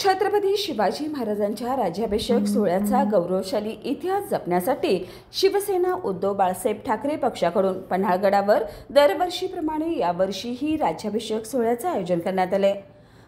छत्रपती शिवाजी महाराजांच्या राज्याभिषेक सोहळ्याचा गौरवशाली इतिहास जपण्यासाठी शिवसेना उद्धव बाळासाहेब ठाकरे पक्षाकडून पन्हाळगडावर दरवर्षीप्रमाणे यावर्षीही राज्याभिषेक सोहळ्याचे आयोजन करण्यात आले।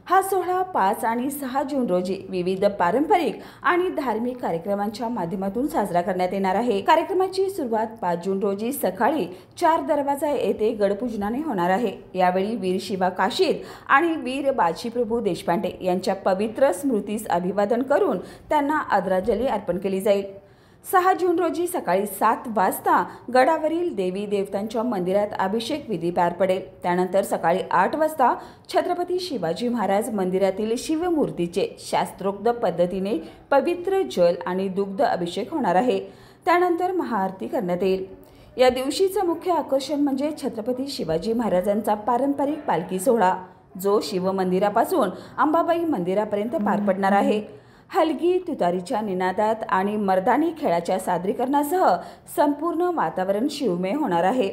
हा सोहळा 5 आणि 6 जून रोजी विविध पारंपरिक आणि धार्मिक कार्यक्रमांच्या माध्यमातून साजरा करण्यात येणार आहे। कार्यक्रमाची सुरुवात 5 जून रोजी सकाळी 4 दरवाजा येथे गडपूजनाने होणार आहे। यावेळी वीर शिवा काशीद आणि वीर बाजीप्रभू देशपांडे यांच्या पवित्र स्मृतीस अभिवादन करून त्यांना आदरांजली अर्पण केली जाईल। 6 जून रोजी सकाळी 7 वाजता गडावरील देवी देवतांच्या मंदिरात अभिषेक विधी पार पडेल। त्यानंतर सकाळी 8 वाजता छत्रपती शिवाजी महाराज मंदिरातील शिवमूर्तीचे शास्त्रोक्त पद्धतीने पवित्र जल आणि दुग्ध अभिषेक होणार आहे। त्यानंतर महाआरती करण्यात येईल। या दिवशीचे मुख्य आकर्षण म्हणजे छत्रपती शिवाजी महाराजांचा पारंपरिक पालखी सोहळा, जो शिवमंदिरापासून अंबाबाई मंदिरापर्यंत पार पडणार आहे। हलगी, तुतारीच्या निनादात आणि मर्दानी खेळाच्या सादरीकरणासह संपूर्ण वातावरण शिवमय होणार आहे।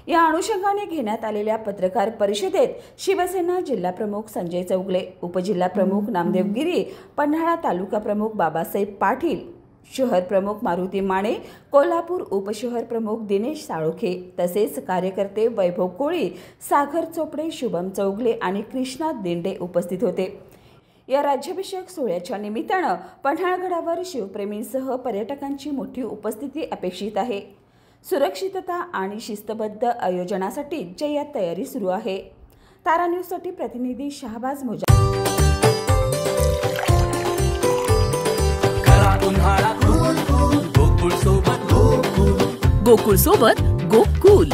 या अनुषंगाने घेण्यात आलेल्या पत्रकार परिषदेत शिवसेना जिल्हाप्रमुख संजय चौगले, उपजिल्हा प्रमुख नामदेव गिरी, पन्हाळा तालुका प्रमुख बाबासाहेब पाटील, शहर प्रमुख मारुती माने, कोल्हापूर उपशहर प्रमुख दिनेश साळोखे तसेच कार्यकर्ते वैभव कोळी, सागर चोपडे, शुभम चौगले आणि कृष्णा दिंडे उपस्थित होते। या राज्याभिषेक सोहळ्याच्या निमित्ताने पन्हाळगडावर शिवप्रेमींसह पर्यटकांची मोठी उपस्थिती अपेक्षित आहे। सुरक्षितता आणि शिस्तबद्ध आयोजनासाठी जय्यत तयारी सुरू आहे। तारा न्यूजसाठी प्रतिनिधी शाहबाज मोजा। गोकुळ सोबत गोकुल